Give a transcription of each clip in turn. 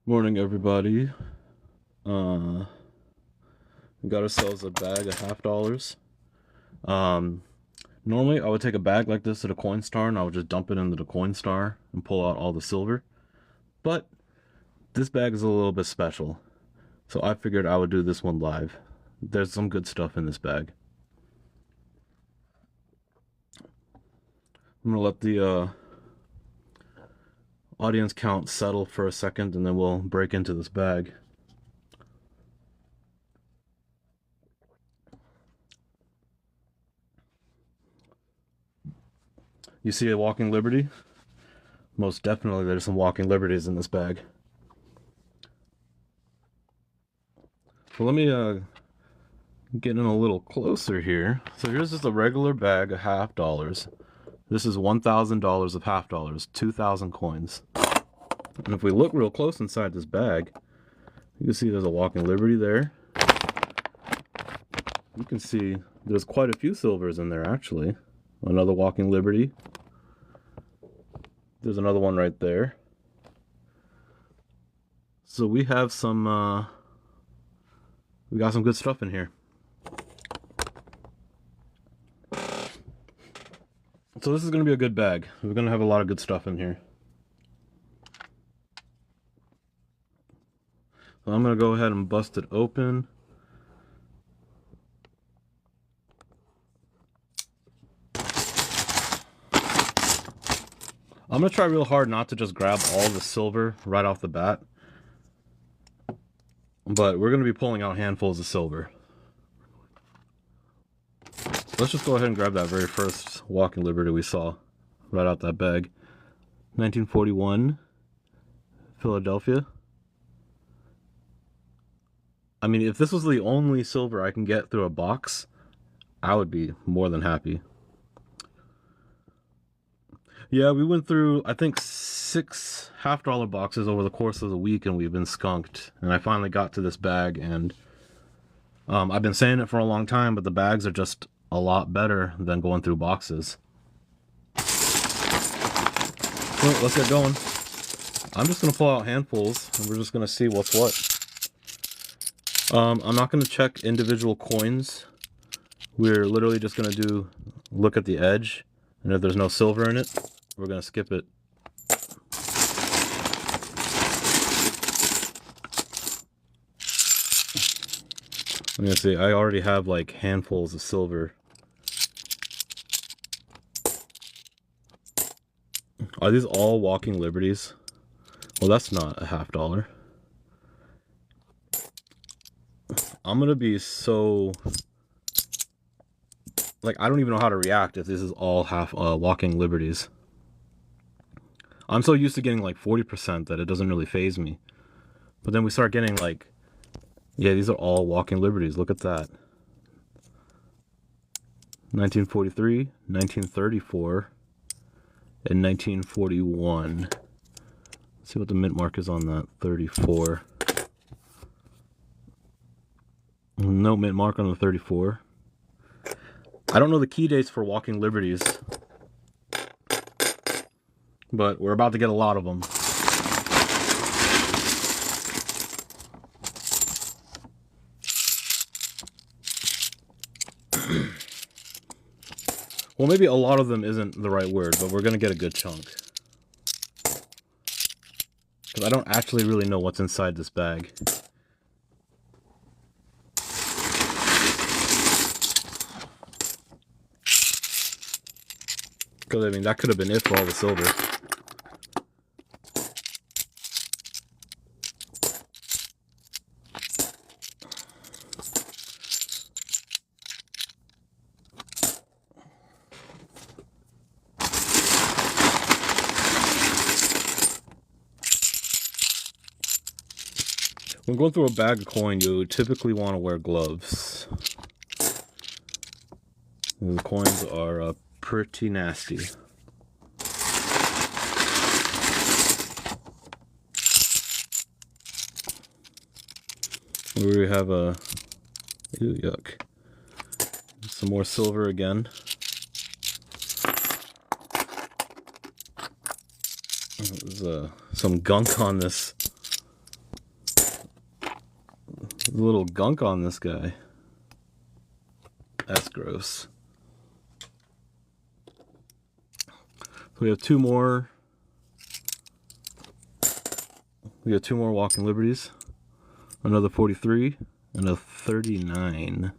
Morning, everybody. We got ourselves a bag of $50. Normally I would take a bag like this to the Coinstar and I would just dump it into the Coinstar and pull out all the silver. But this bag is a little bit special, so I figured I would do this one live. There's some good stuff in this bag. I'm gonna let the audience count settle for a second and then we'll break into this bag. You see a Walking Liberty? Most definitely there's some Walking Liberties in this bag. So let me get in a little closer here. So here's just a regular bag of $50. This is $1,000 of $50, 2,000 coins. And if we look real close inside this bag, you can see there's a Walking Liberty there. You can see there's quite a few silvers in there actually. Another Walking Liberty. There's another one right there. So we have some, we got some good stuff in here. So this is going to be a good bag. We're going to have a lot of good stuff in here. So I'm going to go ahead and bust it open. I'm going to try real hard not to just grab all the silver right off the bat. But we're going to be pulling out handfuls of silver. Let's just go ahead and grab that very first Walking Liberty we saw right out that bag. 1941, Philadelphia. I mean, if this was the only silver I can get through a box, I would be more than happy. Yeah, we went through, I think, 6 $50 boxes over the course of the week, and we've been skunked. And I finally got to this bag, and I've been saying it for a long time, but the bags are just a lot better than going through boxes. So let's get going. I'm just going to pull out handfuls, and we're just going to see what's what. I'm not going to check individual coins. We're literally just going to look at the edge, and if there's no silver in it, we're going to skip it. I'm going to see, I already have like handfuls of silver. Are these all Walking Liberties? Well, that's not a $50. I'm going to be so... like, I don't even know how to react if this is all Walking Liberties. I'm so used to getting like 40% that it doesn't really faze me. But then we start getting like... yeah, these are all Walking Liberties. Look at that. 1943, 1934, and 1941. Let's see what the mint mark is on that. 34. No mint mark on the 34. I don't know the key dates for Walking Liberties, but we're about to get a lot of them. Well, maybe a lot of them isn't the right word, but we're going to get a good chunk. Because I don't actually really know what's inside this bag. Because, I mean, that could have been it for all the silver. When going through a bag of coin, you typically want to wear gloves. The coins are pretty nasty. We have a... Ew, yuck. Some more silver again. There's some gunk on this. There's a little gunk on this guy. That's gross. So we have two more. We got two more Walking Liberties. Another 43 and a 39.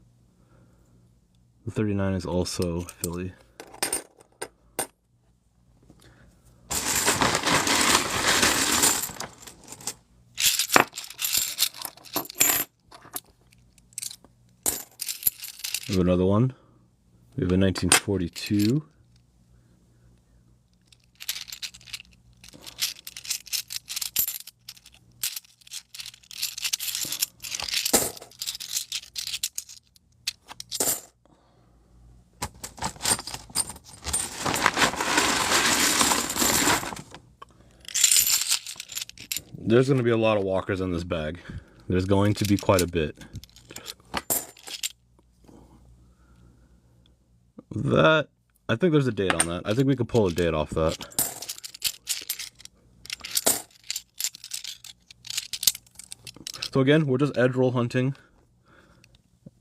The 39 is also Philly. We have another one. We have a 1942. There's going to be a lot of walkers in this bag. There's going to be quite a bit. That, I think there's a date on that. I think we could pull a date off that. So again, we're just edge roll hunting.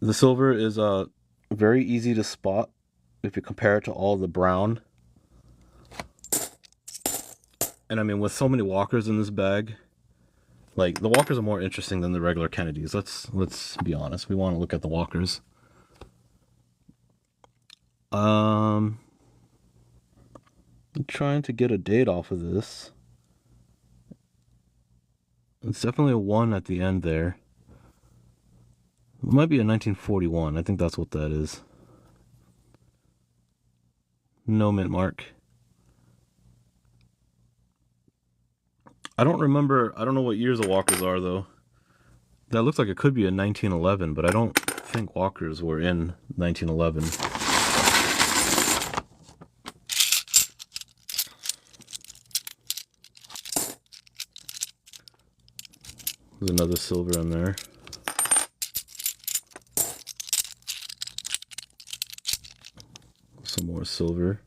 The silver is very easy to spot if you compare it to all the brown. And I mean, with so many walkers in this bag, like, the walkers are more interesting than the regular Kennedys. Let's be honest. We want to look at the walkers. I'm trying to get a date off of this. It's definitely a 1 at the end there. It might be a 1941. I think that's what that is. No mint mark. I don't remember. I don't know what years the walkers are, though. That looks like it could be a 1911, but I don't think walkers were in 1911. There's another silver in there. Some more silver.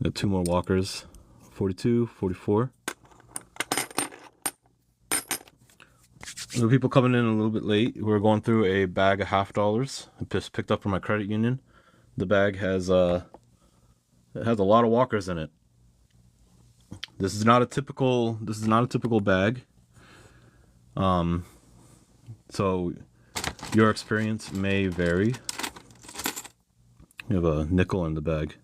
Got two more walkers. 42, 44. There were people coming in a little bit late. We're going through a bag of $50. I just picked up from my credit union. The bag has it has a lot of walkers in it. This is not a typical bag. So your experience may vary. You have a nickel in the bag.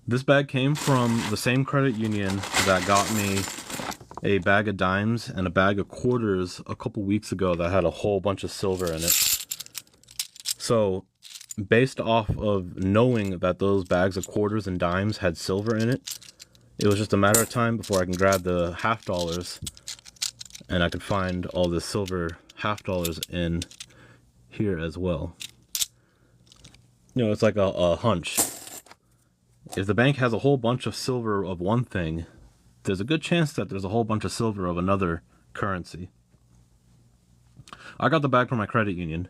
This bag came from the same credit union that got me a bag of dimes and a bag of quarters a couple weeks ago that had a whole bunch of silver in it. So, based off of knowing that those bags of quarters and dimes had silver in it, it was just a matter of time before I can grab the $50 and I could find all the silver $50 in here as well. You know, it's like a hunch. If the bank has a whole bunch of silver of one thing, there's a good chance that there's a whole bunch of silver of another currency. I got the bag from my credit union.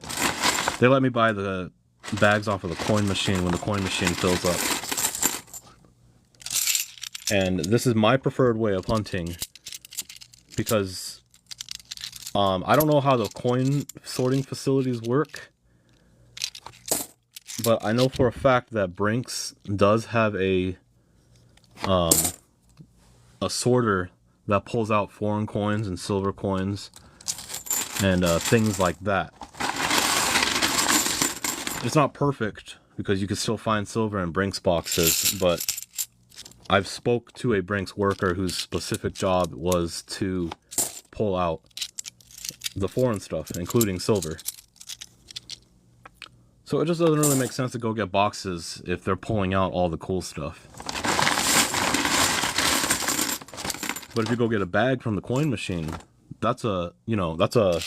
They let me buy the bags off of the coin machine when the coin machine fills up. And this is my preferred way of hunting because I don't know how the coin sorting facilities work, but I know for a fact that Brinks does have a sorter that pulls out foreign coins and silver coins and things like that. It's not perfect because you can still find silver in Brinks boxes, but I've spoke to a Brinks worker whose specific job was to pull out the foreign stuff, including silver. So it just doesn't really make sense to go get boxes if they're pulling out all the cool stuff. But if you go get a bag from the coin machine, that's a, you know, that's a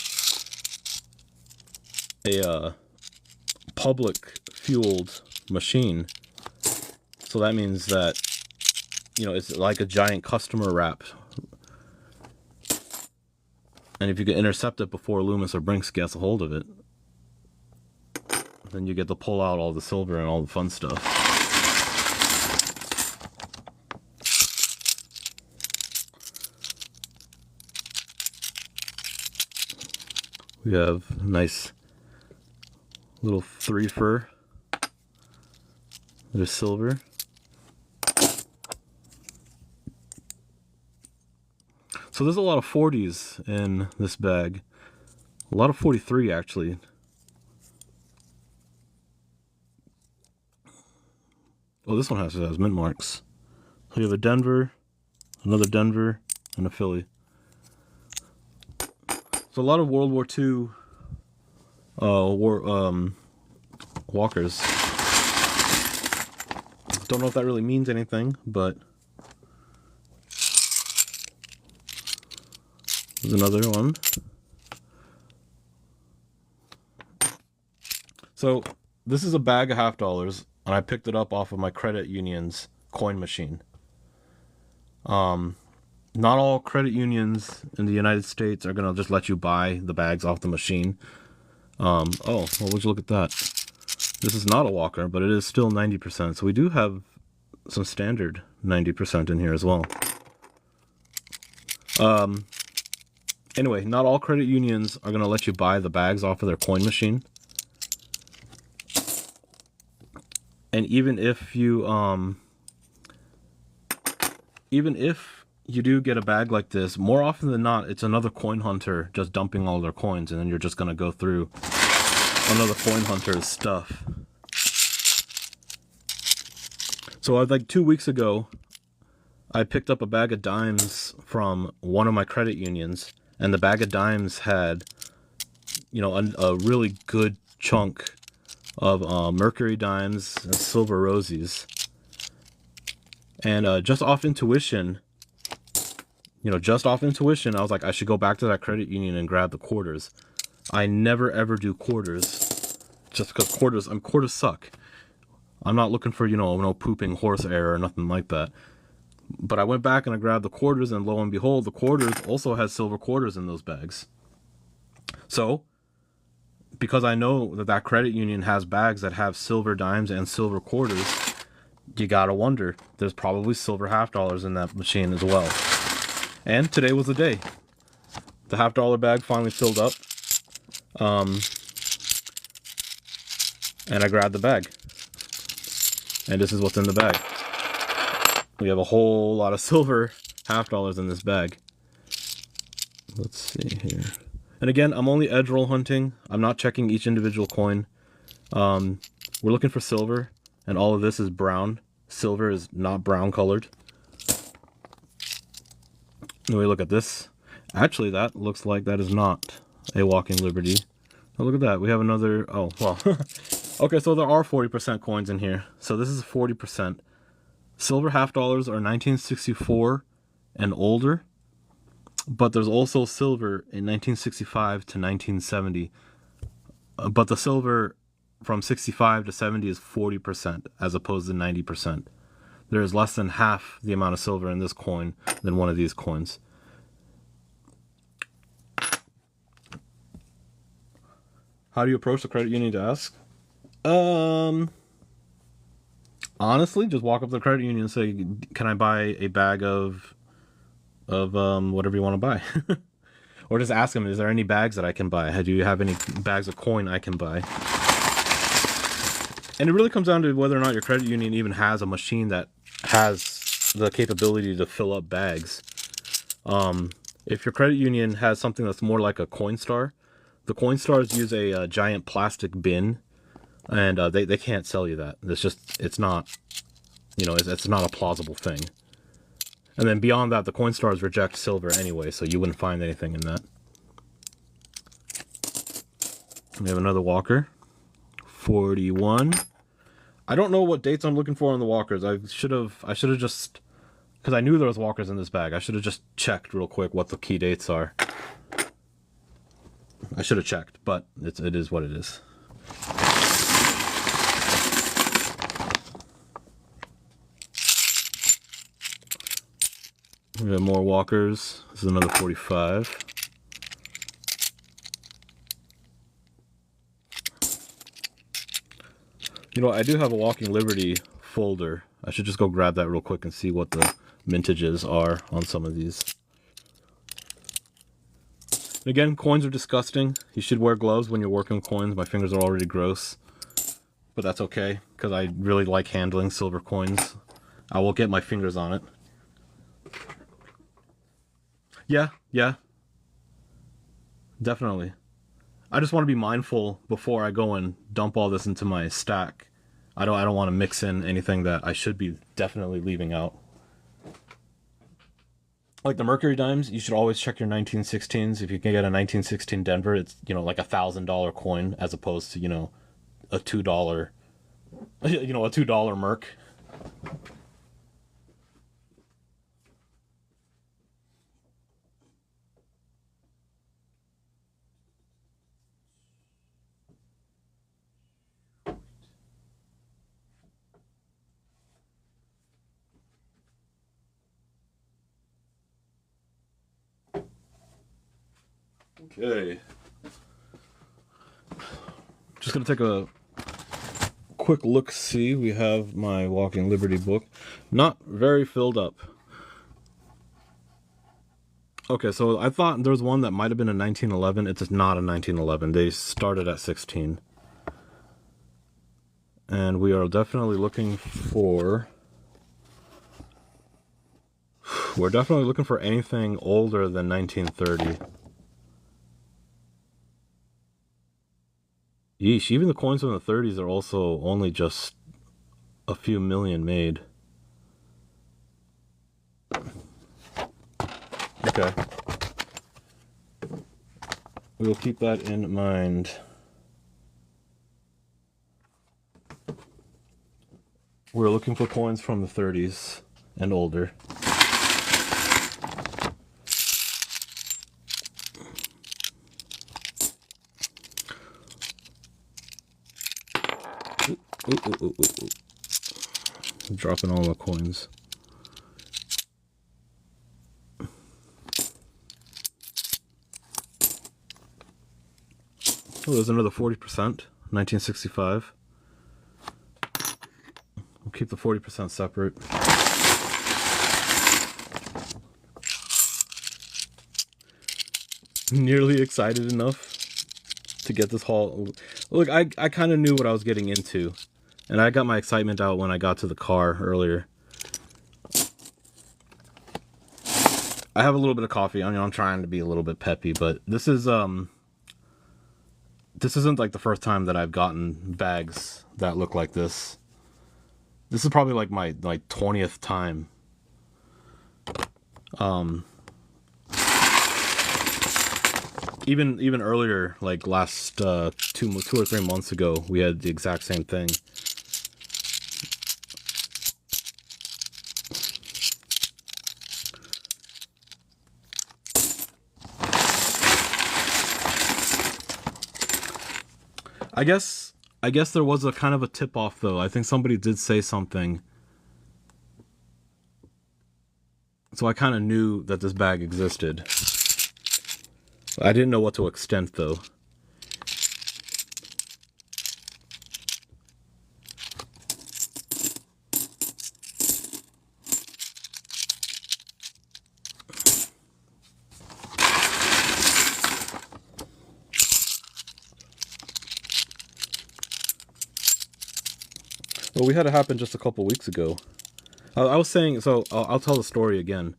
public fueled machine. So that means that, you know, it's like a giant customer wrap. And if you can intercept it before Loomis or Brinks gets a hold of it, then you get to pull out all the silver and all the fun stuff. We have a nice little 3-fer. There's silver. So there's a lot of 40s in this bag. A lot of 43 actually. Oh, this one has mint marks. So you have a Denver, another Denver, and a Philly. So a lot of World War II walkers. Don't know if that really means anything, but there's another one. So this is a bag of $50, and I picked it up off of my credit union's coin machine. Not all credit unions in the United States are gonna just let you buy the bags off the machine. Oh, well, would you look at that? This is not a walker, but it is still 90%. So we do have some standard 90% in here as well. Anyway, not all credit unions are gonna let you buy the bags off of their coin machine. And even if you do get a bag like this, more often than not, it's another coin hunter just dumping all their coins, and then you're just gonna go through another coin hunter's stuff. So like 2 weeks ago, I picked up a bag of dimes from one of my credit unions, and the bag of dimes had, you know, a really good chunk of mercury dimes and silver rosies. And just off intuition, I was like, I should go back to that credit union and grab the quarters. I never ever do quarters, just because quarters suck. I'm not looking for, you know, no pooping horse air or nothing like that. But I went back and I grabbed the quarters, and lo and behold, the quarters also has silver quarters in those bags. So, because I know that that credit union has bags that have silver dimes and silver quarters, you gotta wonder, there's probably silver $50 in that machine as well. And today was the day. The $50 bag finally filled up. And I grabbed the bag. And this is what's in the bag. We have a whole lot of silver $50 in this bag. Let's see here. And again, I'm only edge roll hunting. I'm not checking each individual coin. We're looking for silver, and all of this is brown. Silver is not brown colored. And we look at this. Actually, that looks like that is not a Walking Liberty. Oh, look at that. We have another. Oh, well. Okay, so there are 40% coins in here. So this is 40%. Silver $50 are 1964 and older. But there's also silver in 1965 to 1970. But the silver from 65 to 70 is 40% as opposed to 90%. There is less than half the amount of silver in this coin than one of these coins. How do you approach the credit union to ask? Honestly, just walk up to the credit union and say, can I buy a bag of whatever you want to buy? Or just ask them, is there any bags that I can buy? Do you have any bags of coin I can buy? And it really comes down to whether or not your credit union even has a machine that has the capability to fill up bags. If your credit union has something that's more like a Coinstar, the Coinstars use a giant plastic bin, and they can't sell you that. It's not, you know, it's not a plausible thing. And then beyond that, the Coinstars reject silver anyway, so you wouldn't find anything in that. We have another walker. 41. I don't know what dates I'm looking for on the walkers. I should have just Because I knew there was walkers in this bag. I should have just checked real quick what the key dates are. I should have checked, but it is what it is. We have more walkers. This is another 45. You know, I do have a Walking Liberty folder. I should just go grab that real quick and see what the mintages are on some of these. And again, coins are disgusting. You should wear gloves when you're working with coins. My fingers are already gross. But that's okay, because I really like handling silver coins. I will get my fingers on it. Yeah. Definitely. I just want to be mindful before I go and dump all this into my stack. I don't want to mix in anything that I should be definitely leaving out. Like the Mercury dimes, you should always check your 1916s. If you can get a 1916 Denver, it's, you know, like $1,000 coin as opposed to, you know, a $2, you know, a $2 Merc. Okay. Just gonna take a quick look. See, we have my Walking Liberty book. Not very filled up. Okay, so I thought there was one that might have been a 1911. It's not a 1911. They started at 16. And we are definitely looking for... We're definitely looking for anything older than 1930. Yeesh, even the coins from the 30s are also only just a few million made. Okay. We'll keep that in mind. We're looking for coins from the 30s and older. Ooh. I'm dropping all my coins. Oh, there's another 40%, 1965. We'll keep the 40% separate. Nearly excited enough to get this haul. Look, I kind of knew what I was getting into, and I got my excitement out when I got to the car earlier. I have a little bit of coffee. I mean, I'm trying to be a little bit peppy, but this isn't like the first time that I've gotten bags that look like this. This is probably like my 20th time. Even earlier, like last 2 or 3 months ago, we had the exact same thing. I guess there was a kind of a tip off though. I think somebody did say something. So I kind of knew that this bag existed. I didn't know what to extent though. Well, we had it happen just a couple weeks ago. I was saying, so I'll tell the story again.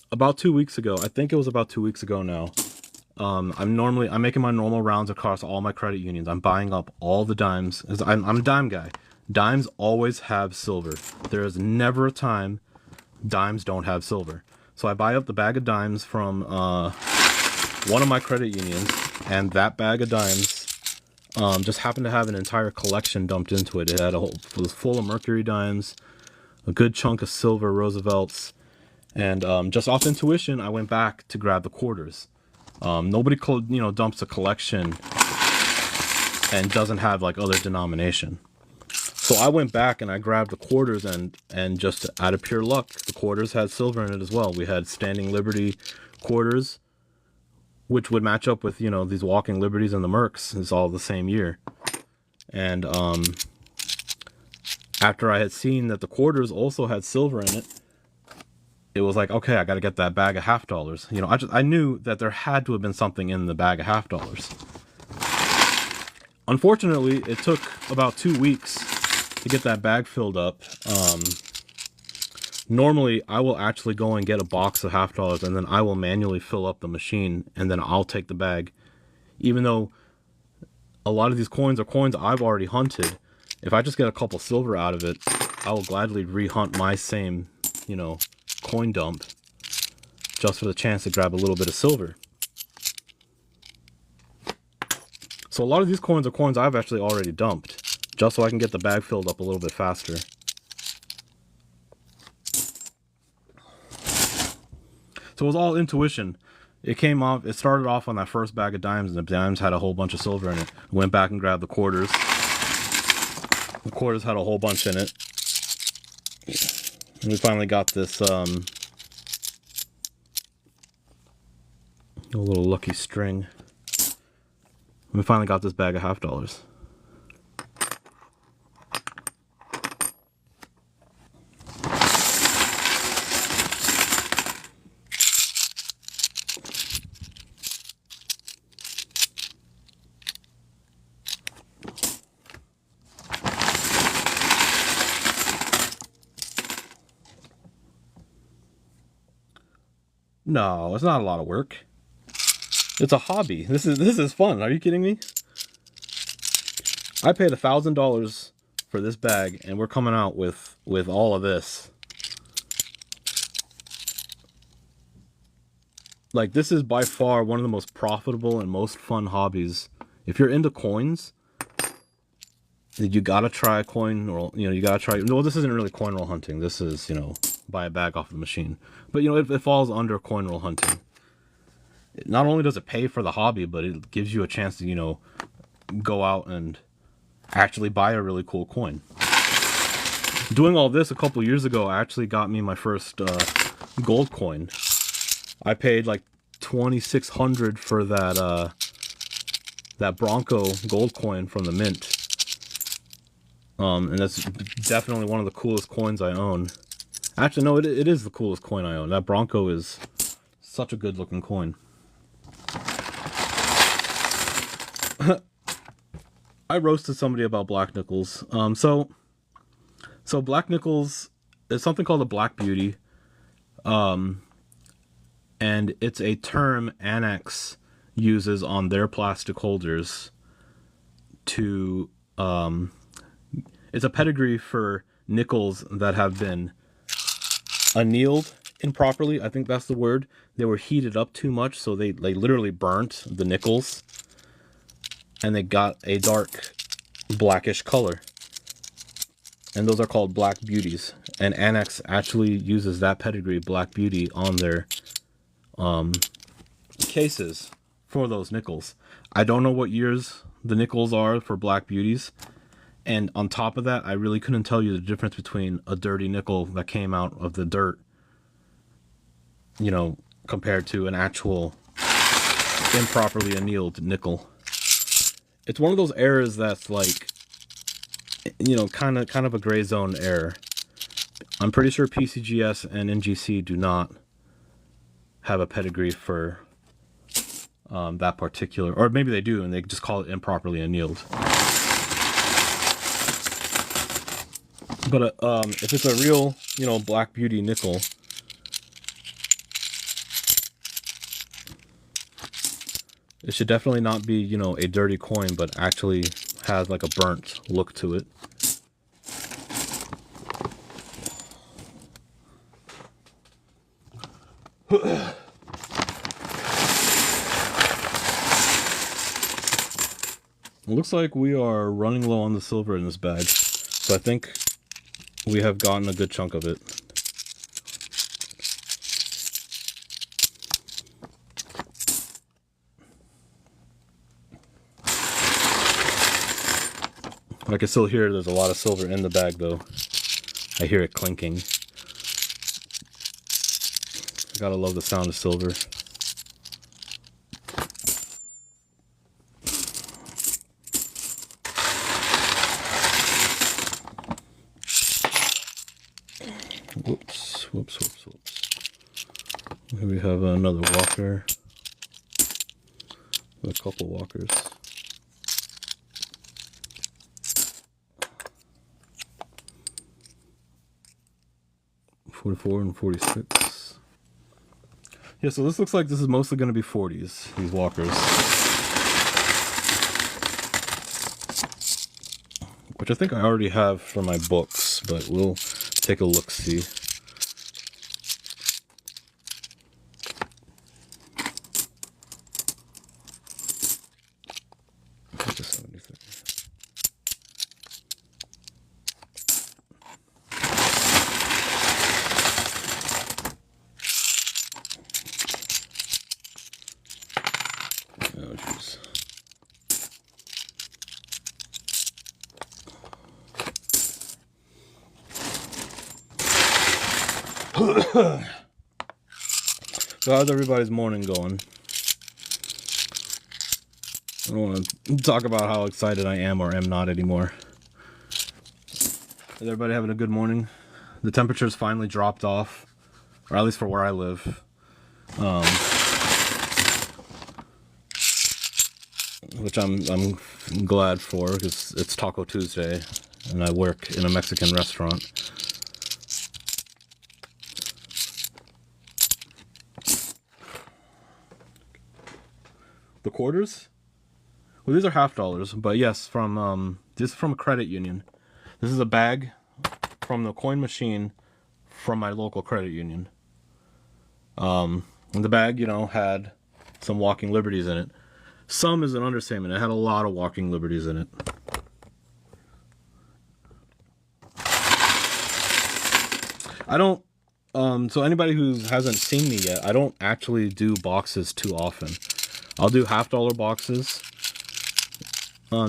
About 2 weeks ago, I think it was about 2 weeks ago now. I'm making my normal rounds across all my credit unions. I'm buying up all the dimes. I'm a dime guy. Dimes always have silver. There is never a time dimes don't have silver. So I buy up the bag of dimes from one of my credit unions, and that bag of dimes just happened to have an entire collection dumped into it. It was full of Mercury dimes, a good chunk of silver Roosevelts. And just off intuition, I went back to grab the quarters. Nobody, dumps a collection and doesn't have like other denomination. So I went back and I grabbed the quarters, and just out of pure luck, the quarters had silver in it as well. We had Standing Liberty quarters, which would match up with, these Walking Liberties and the Mercs. It's all the same year. And after I had seen that the quarters also had silver in it, it was like, okay, I got to get that bag of $half. I knew that there had to have been something in the bag of $half. Unfortunately, it took about 2 weeks to get that bag filled up. Normally, I will actually go and get a box of $half, and then I will manually fill up the machine, and then I'll take the bag. Even though a lot of these coins are coins I've already hunted, if I just get a couple silver out of it, I will gladly rehunt my same, coin dump just for the chance to grab a little bit of silver. So a lot of these coins are coins I've actually already dumped, just so I can get the bag filled up a little bit faster. So it was all intuition. It started off on that first bag of dimes, and the dimes had a whole bunch of silver in it. Went back and grabbed the quarters. The quarters had a whole bunch in it. And we finally got this a little lucky string. We finally got this bag of $half. No, it's not a lot of work. It's a hobby. This is fun. Are you kidding me? I paid $1,000 for this bag, and we're coming out with all of this. Like, this is by far one of the most profitable and most fun hobbies. If you're into coins, you gotta try coin roll. You gotta try. No, this isn't really coin roll hunting. This is, buy a bag off the machine. But it falls under coin roll hunting. Not only does it pay for the hobby, but it gives you a chance to, go out and actually buy a really cool coin. Doing all this a couple years ago actually got me my first gold coin. I paid like $2,600 for that Bronco gold coin from the mint. And that's definitely one of the coolest coins I own. Actually, no, it is the coolest coin I own. That Bronco is such a good looking coin. I roasted somebody about black nickels. So black nickels is something called a black beauty. And it's a term Annex uses on their plastic holders to, it's a pedigree for nickels that have been annealed improperly. I think that's the word. They were heated up too much, so they literally burnt the nickels, and they got a dark blackish color. And those are called black beauties. And Annex actually uses that pedigree, black beauty, on their cases for those nickels. I don't know what years the nickels are for black beauties. And on top of that, I really couldn't tell you the difference between a dirty nickel that came out of the dirt, compared to an actual improperly annealed nickel. It's one of those errors that's like, kind of a gray zone error. I'm pretty sure PCGS and NGC do not have a pedigree for that particular, or maybe they do, and they just call it improperly annealed. But if it's a real, black beauty nickel, it should definitely not be, a dirty coin, but actually has like a burnt look to it. It looks like we are running low on the silver in this bag, so I think we have gotten a good chunk of it. I can still hear there's a lot of silver in the bag though. I hear it clinking. I gotta love the sound of silver. Whoops. Here we have another walker. A couple walkers. 44 and 46. Yeah, so this looks like this is mostly going to be 40s, these walkers. Which I think I already have for my books, but we'll take a look-see. So how's everybody's morning going? I don't want to talk about how excited I am or am not anymore. Is everybody having a good morning? The temperature's finally dropped off, or at least for where I live. Which I'm glad for, because it's Taco Tuesday and I work in a Mexican restaurant. The quarters? Well, these are $50, but yes, from this is from a credit union. This is a bag from the coin machine from my local credit union. And the bag, you know, had some walking liberties in it. Some is an understatement. It had a lot of walking liberties in it. I don't, so anybody who hasn't seen me yet, I don't actually do boxes too often. I'll do $50 boxes,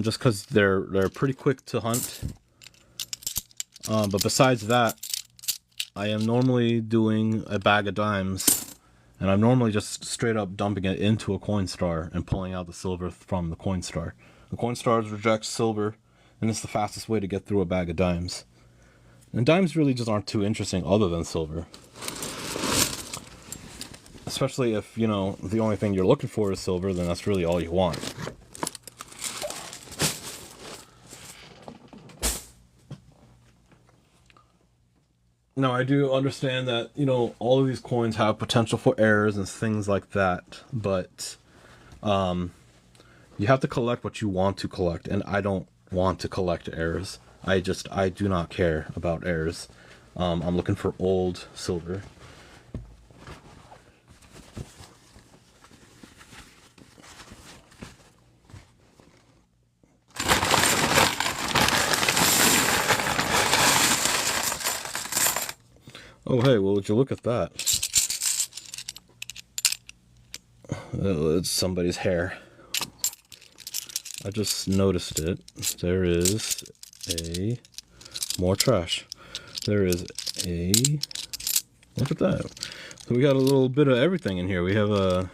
just because they're pretty quick to hunt. But besides that, I am normally doing a bag of dimes, and I'm normally just straight up dumping it into a Coinstar and pulling out the silver from the Coinstar. The Coinstars reject silver, and it's the fastest way to get through a bag of dimes. And dimes really just aren't too interesting other than silver. Especially if, you know, the only thing you're looking for is silver, then that's really all you want. Now, I do understand that, you know, all of these coins have potential for errors and things like that, but you have to collect what you want to collect, and I don't want to collect errors. I do not care about errors. I'm looking for old silver. Oh, hey, well, would you look at that? It's somebody's hair. I just noticed it. There is more trash. There is look at that. So we got a little bit of everything in here. We have a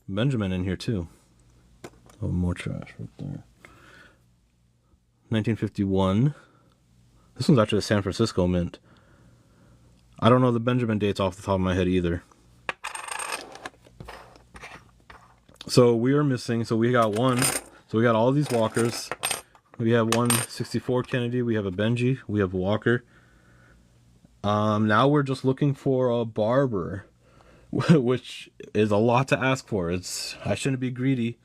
Benjamin in here too. Oh, more trash right there. 1951. This one's actually a San Francisco mint. I don't know the Benjamin dates off the top of my head either. So we are missing, so we got one. So we got all these walkers. We have one 64 Kennedy, we have a Benji, we have a Walker. Now we're just looking for a Barber, which is a lot to ask for. I shouldn't be greedy,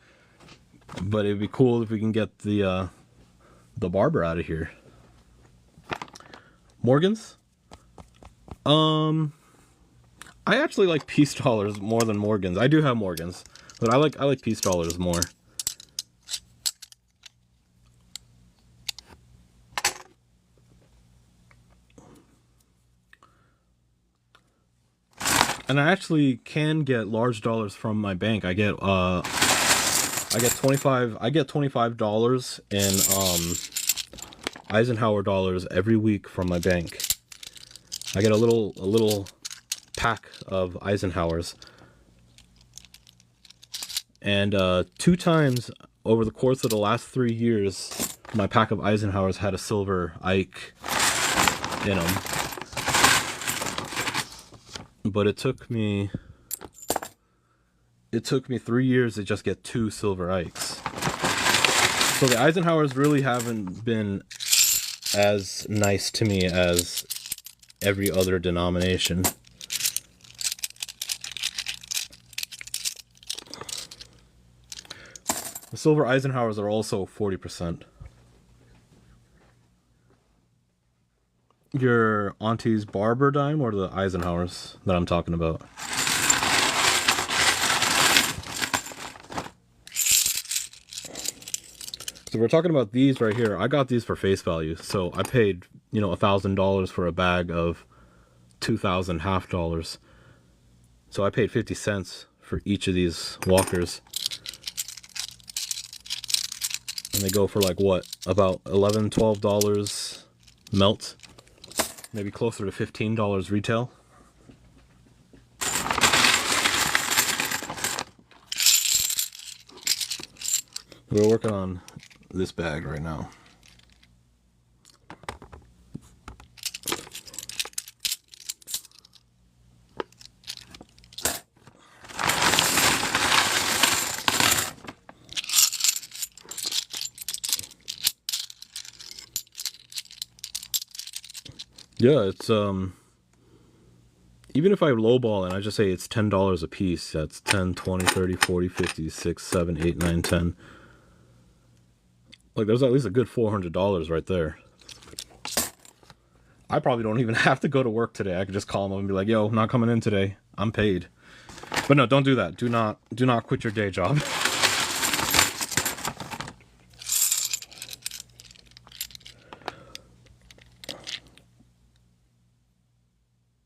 but it'd be cool if we can get the Barber out of here. Morgans? I actually like Peace Dollars more than Morgans. I do have Morgans, but I like Peace Dollars more. And I actually can get large dollars from my bank. I get $25 in Eisenhower dollars every week from my bank. I get a little pack of Eisenhowers. And 2 times over the course of the last 3 years, my pack of Eisenhowers had a silver Ike in them. But it took me 3 years to just get 2 silver Ikes. So the Eisenhowers really haven't been as nice to me as every other denomination. The silver Eisenhowers are also 40%. Your auntie's Barber dime or the Eisenhowers that I'm talking about? So we're talking about these right here. I got these for face value. So I paid, you know, $1,000 for a bag of 2,000 half dollars. So I paid 50 cents for each of these walkers. And they go for like what? About $11, $12 melt. Maybe closer to $15 retail. We're working on this bag right now. Yeah, it's even if I lowball and I just say it's $10 a piece, that's 10, 20, 30, 40, 50, 6, 7, 8, 9, 10. Like, there's at least a good $400 right there. I probably don't even have to go to work today. I could just call them and be like, yo, not coming in today. I'm paid. But no, don't do that. Do not quit your day job.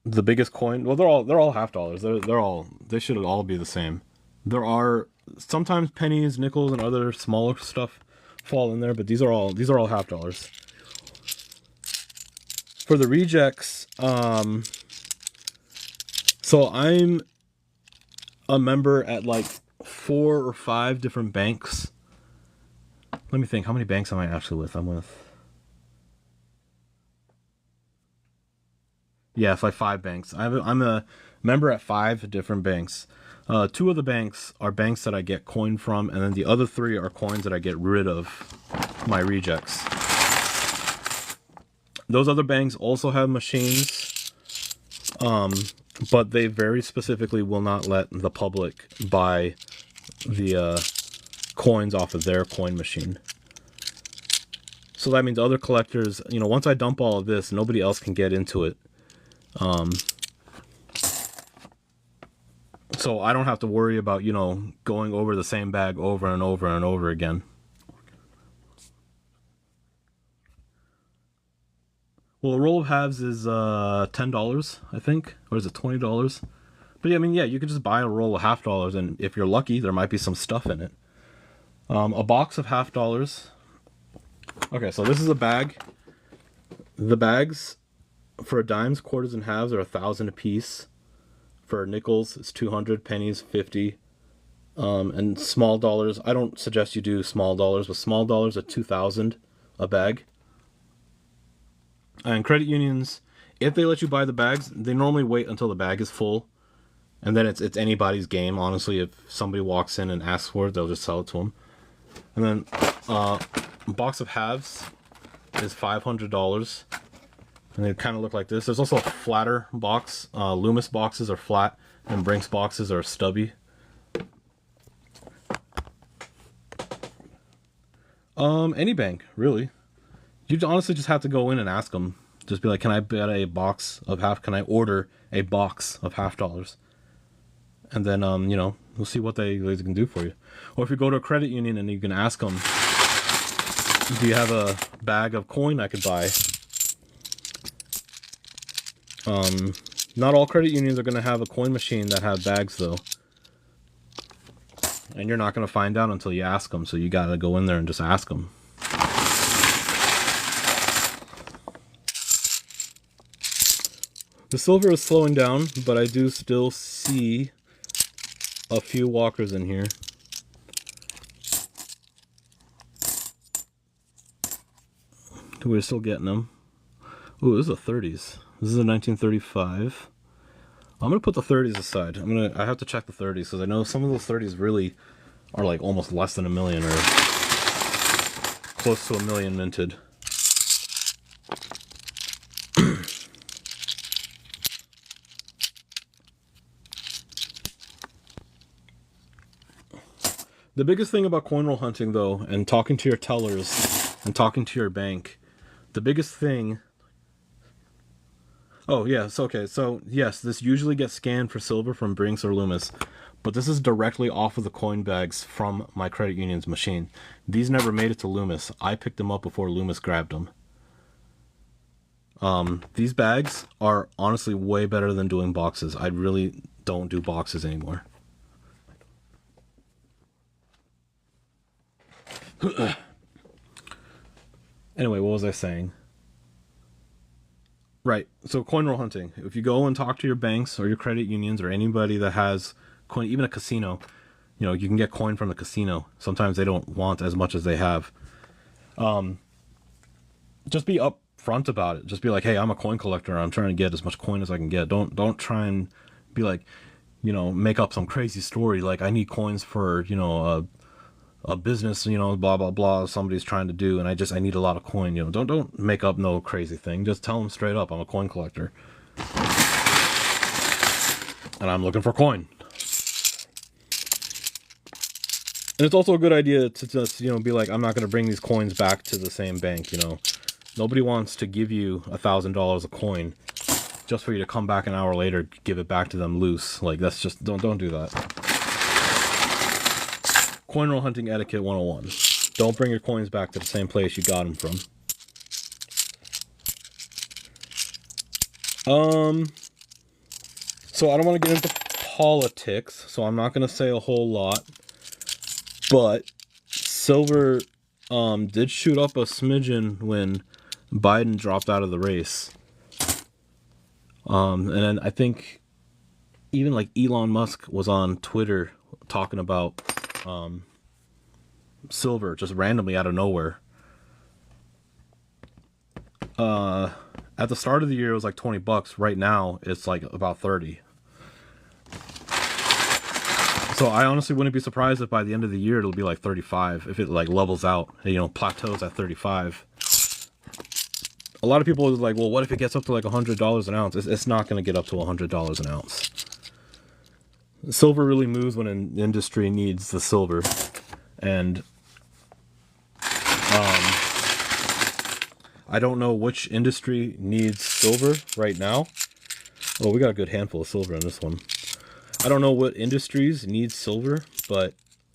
The biggest coin, well, they're all half dollars. They should all be the same. There are sometimes pennies, nickels, and other smaller stuff fall in there, but these are all half dollars. For the rejects, so I'm a member at like 4 or 5 different banks. Let me think, how many banks am I actually with? Yeah, it's like 5 banks. I'm a member at 5 different banks. 2 of the banks are banks that I get coin from, and then the other 3 are coins that I get rid of my rejects. Those other banks also have machines, but they very specifically will not let the public buy the coins off of their coin machine. So that means other collectors, you know, once I dump all of this, nobody else can get into it. So I don't have to worry about, you know, going over the same bag over and over and over again. Well, a roll of halves is $10, I think, or is it $20? But yeah, I mean, yeah, you could just buy a roll of half dollars, and if you're lucky, there might be some stuff in it. A box of half dollars. Okay, so this is a bag. The bags for dimes, quarters, and halves are 1,000 a piece. For nickels, it's 200. Pennies, 50. And small dollars, I don't suggest you do small dollars, but small dollars are 2,000 a bag. And credit unions, if they let you buy the bags, they normally wait until the bag is full, and then it's anybody's game. Honestly, if somebody walks in and asks for it, they'll just sell it to them. And then a box of halves is $500, and they kind of look like this. There's also a flatter box. Loomis boxes are flat, and Brinks boxes are stubby. Any bank, really. You honestly just have to go in and ask them. Just be like, can I get a box of half? Can I order a box of half dollars? And then, you know, we'll see what they can do for you. Or if you go to a credit union and you can ask them, do you have a bag of coin I could buy? Not all credit unions are going to have a coin machine that have bags, though. And you're not going to find out until you ask them, so you got to go in there and just ask them. The silver is slowing down, but I do still see a few walkers in here. We're still getting them. Ooh, this is a 30s. This is a 1935. I'm gonna put the 30s aside. I have to check the 30s because I know some of those 30s really are like almost less than $1 million or close to $1 million minted. The biggest thing about coin roll hunting, though, and talking to your tellers and talking to your bank, the biggest thing... Oh, yes, okay, so, yes, this usually gets scanned for silver from Brinks or Loomis, but this is directly off of the coin bags from my credit union's machine. These never made it to Loomis. I picked them up before Loomis grabbed them. These bags are honestly way better than doing boxes. I really don't do boxes anymore. Anyway, what was I saying? Right, so coin roll hunting. If you go and talk to your banks or your credit unions or anybody that has coin, even a casino, you know, you can get coin from the casino. Sometimes they don't want as much as they have. Just be upfront about it. Just be like, hey, I'm a coin collector. I'm trying to get as much coin as I can get. Don't try and be like, you know, make up some crazy story like I need coins for, you know, a business, you know, blah blah blah, somebody's trying to do, and I need a lot of coin. You know, don't make up no crazy thing. Just tell them straight up, I'm a coin collector and I'm looking for coin. And it's also a good idea to just, you know, be like, I'm not going to bring these coins back to the same bank. You know, nobody wants to give you $1,000 a coin just for you to come back an hour later, give it back to them loose. Like, that's just, don't do that. Coin roll hunting etiquette 101. Don't bring your coins back to the same place you got them from. So I don't want to get into politics, so I'm not going to say a whole lot. But silver did shoot up a smidgen when Biden dropped out of the race. And then I think even like Elon Musk was on Twitter talking about silver just randomly out of nowhere. At the start of the year it was like $20. Right now it's like about 30. So I honestly wouldn't be surprised if by the end of the year it'll be like 35 if it like levels out, you know, plateaus at 35. A lot of people are like, well, what if it gets up to like $100 an ounce? It's not going to get up to $100 an ounce. Silver really moves when an industry needs the silver. And I don't know which industry needs silver right now. Oh, we got a good handful of silver in this one. I don't know what industries need silver, but,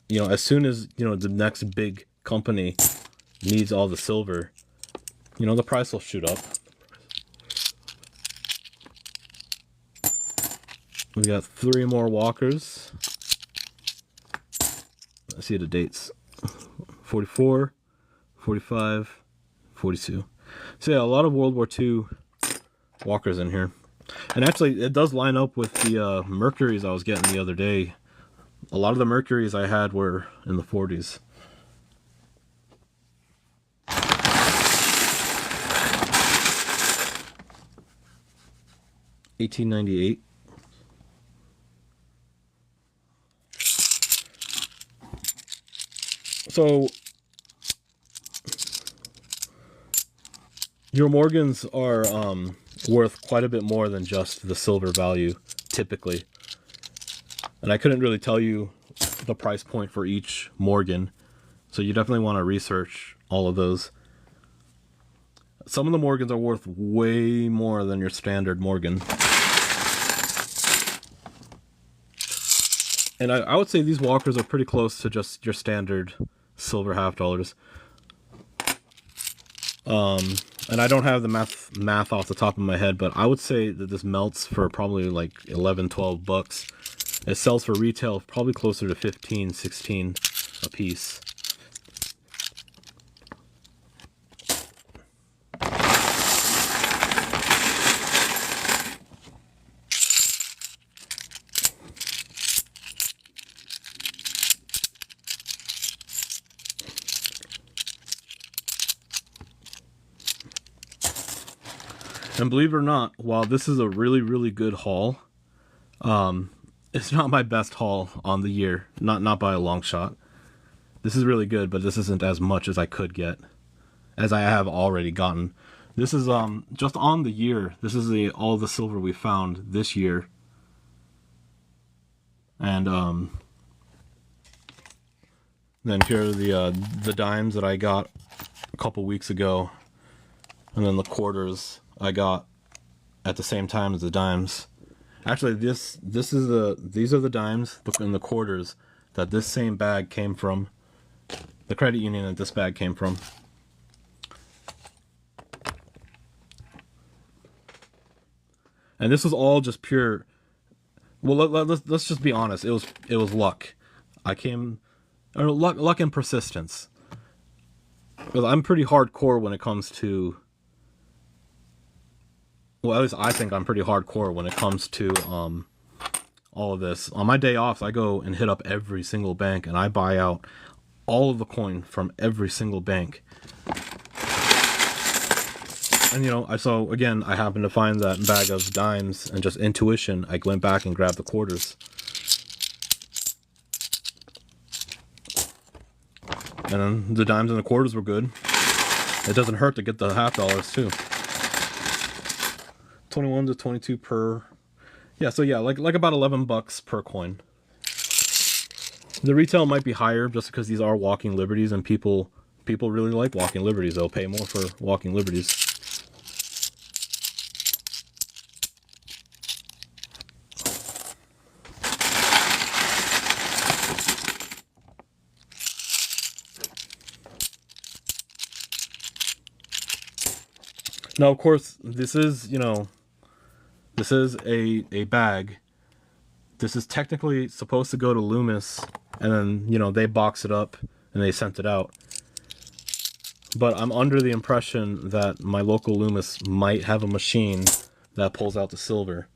you know, as soon as, you know, the next big company needs all the silver, you know, the price will shoot up. We got 3 more walkers. Let's see the dates. 44, 45, 42. So yeah, a lot of World War II walkers in here. And actually, it does line up with the Mercuries I was getting the other day. A lot of the Mercuries I had were in the 40s. $18.98. So your Morgans are worth quite a bit more than just the silver value, typically. And I couldn't really tell you the price point for each Morgan, so you definitely want to research all of those. Some of the Morgans are worth way more than your standard Morgan. And I would say these walkers are pretty close to just your standard silver half dollars. And I don't have the math off the top of my head, but I would say that this melts for probably like 11, 12 bucks. It sells for retail probably closer to 15, 16 a piece. And believe it or not, while this is a really, really good haul, it's not my best haul on the year. Not by a long shot. This is really good, but this isn't as much as I could get, as I have already gotten. This is just on the year. This is all the silver we found this year. And then here are the dimes that I got a couple weeks ago, and then the quarters I got at the same time as the dimes. Actually, these are the dimes and the quarters that this same bag came from. The credit union that this bag came from. And this was all just pure. Well, let's just be honest. It was luck. Luck and persistence. Because I'm pretty hardcore when it comes to. Well, at least I think I'm pretty hardcore when it comes to all of this. On my day offs, I go and hit up every single bank and I buy out all of the coin from every single bank. And so again, I happened to find that bag of dimes, and just intuition, I went back and grabbed the quarters. And then the dimes and the quarters were good. It doesn't hurt to get the $50 too. 21 to 22 per. Yeah, so yeah, like about 11 bucks per coin. The retail might be higher just because these are walking liberties, and people really like walking liberties. They'll pay more for walking liberties. Now, of course, this is a bag. This is technically supposed to go to Loomis, and then, they box it up and they sent it out. But I'm under the impression that my local Loomis might have a machine that pulls out the silver.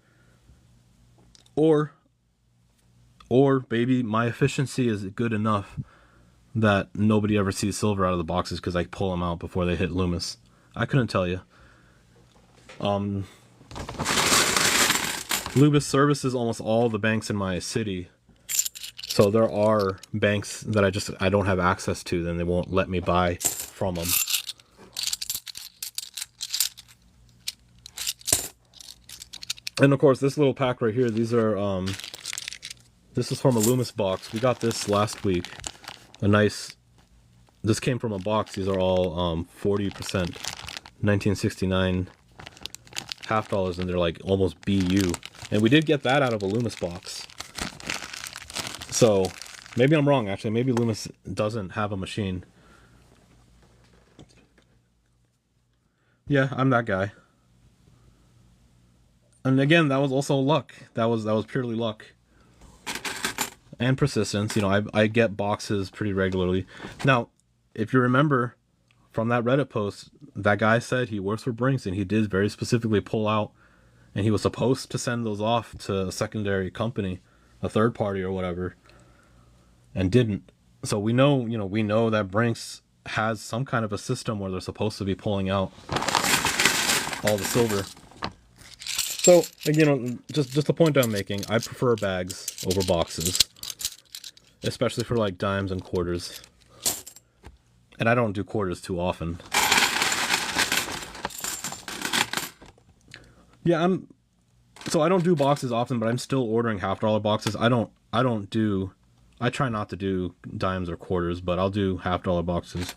Or maybe my efficiency is good enough that nobody ever sees silver out of the boxes because I pull them out before they hit Loomis. I couldn't tell you. Loomis services almost all the banks in my city, so there are banks that I don't have access to, then they won't let me buy from them. And of course, this little pack right here, these are this is from a Loomis box. We got this last week. This came from a box. These are all 40% 1969 $50, and they're like almost BU. And we did get that out of a Loomis box. So maybe I'm wrong, actually. Maybe Loomis doesn't have a machine. Yeah, I'm that guy. And again, that was also luck. That was purely luck. And persistence. I get boxes pretty regularly. Now, if you remember from that Reddit post, that guy said he works for Brinks, and he did very specifically pull out, and he was supposed to send those off to a secondary company, a third party or whatever, and didn't. So we know that Brinks has some kind of a system where they're supposed to be pulling out all the silver. So, just the point I'm making, I prefer bags over boxes, especially for like dimes and quarters. And I don't do quarters too often. Yeah, so I don't do boxes often, but I'm still ordering $50 boxes. I try not to do dimes or quarters, but I'll do $50 boxes.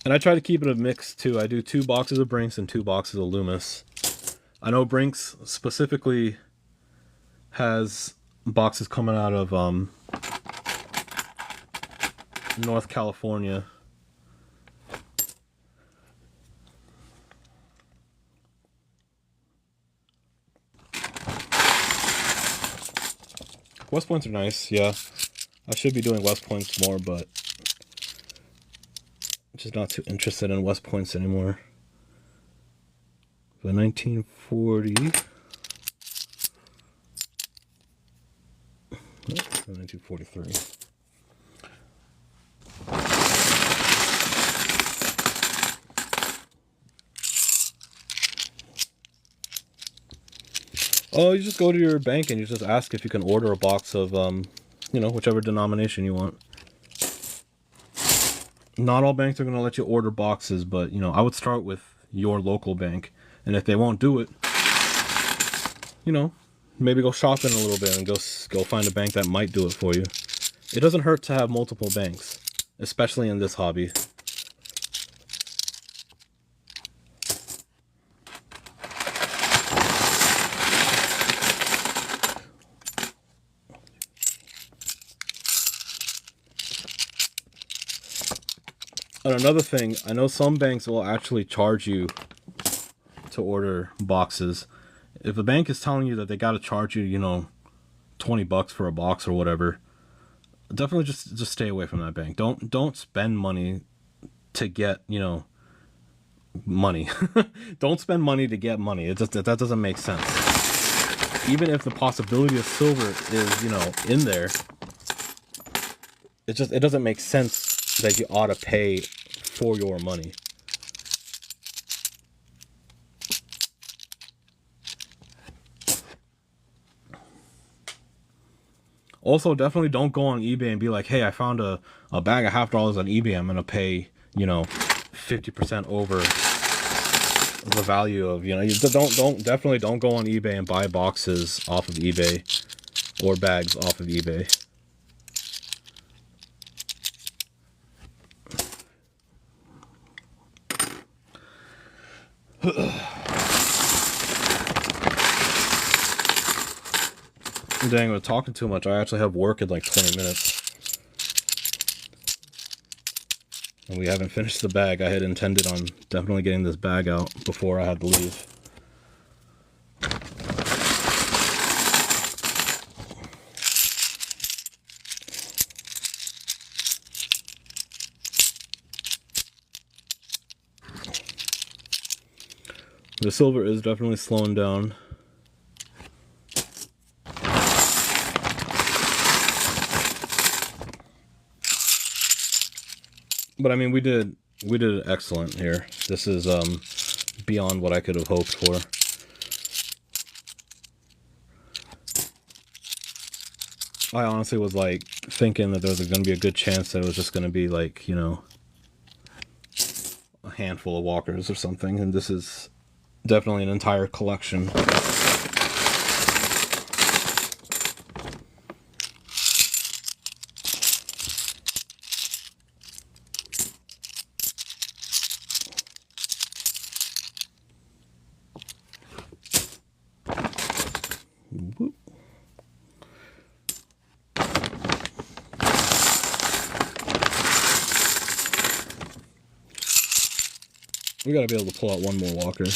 And I try to keep it a mix too. I do 2 boxes of Brinks and 2 boxes of Loomis. I know Brinks specifically has boxes coming out of North California. West Points are nice, yeah. I should be doing West Points more, but I'm just not too interested in West Points anymore. The 1940. 1943. Oh, you just go to your bank and you just ask if you can order a box of, you know, whichever denomination you want. Not all banks are going to let you order boxes, but, you know, I would start with your local bank. And if they won't do it, you know, maybe go shopping a little bit and go find a bank that might do it for you. It doesn't hurt to have multiple banks, especially in this hobby. And another thing, I know some banks will actually charge you to order boxes. If a bank is telling you that they got to charge you, you know, $20 for a box or whatever, definitely just stay away from that bank. Don't spend money to get, you know, money. Don't spend money to get money. That doesn't make sense. Even if the possibility of silver is, you know, in there, it doesn't make sense that you ought to pay for your money. Also, definitely don't go on eBay and be like, hey, I found a bag of $50 on eBay. I'm going to pay, you know, 50% over the value of, you know, definitely don't go on eBay and buy boxes off of eBay or bags off of eBay. Dang, I'm talking too much. I actually have work in like 20 minutes. And we haven't finished the bag. I had intended on definitely getting this bag out before I had to leave. The silver is definitely slowing down. But I mean, we did excellent here. This is beyond what I could have hoped for. I honestly was like thinking that there was going to be a good chance that it was just going to be like, you know, a handful of walkers or something, and this is definitely an entire collection. We gotta be able to pull out one more walker.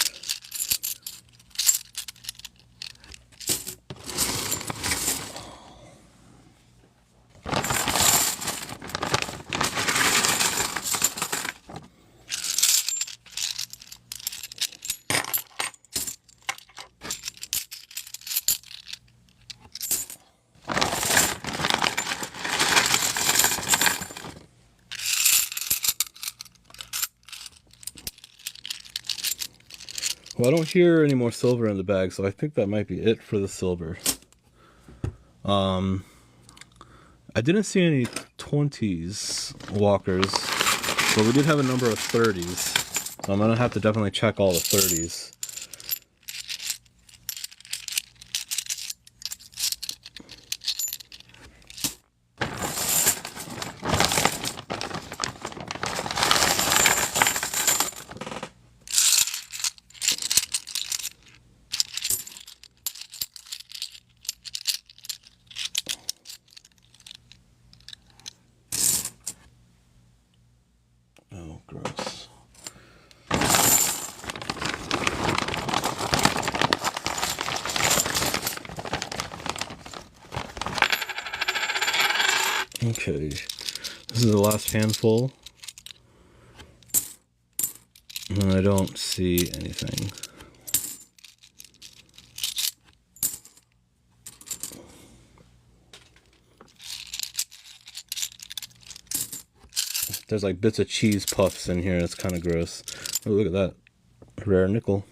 Well, I don't hear any more silver in the bag, so I think that might be it for the silver. I didn't see any 20s walkers, but we did have a number of 30s. So I'm gonna have to definitely check all the 30s. gross. Okay, this is the last handful. And I don't see anything. There's like bits of cheese puffs in here. It's kind of gross. Oh, look at that. Rare nickel.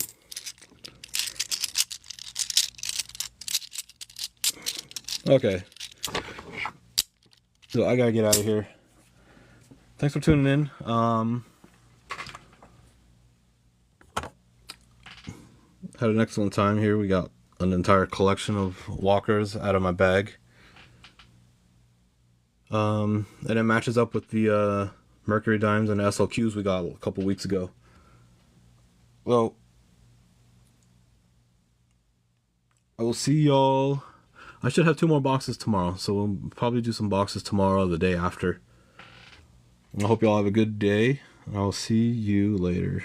Okay. So I gotta get out of here. Thanks for tuning in. Had an excellent time here. We got an entire collection of walkers out of my bag. And it matches up with the Mercury Dimes and SLQs we got a couple weeks ago. Well, I will see y'all. I should have 2 more boxes tomorrow, so we'll probably do some boxes tomorrow or the day after. I hope y'all have a good day. I'll see you later.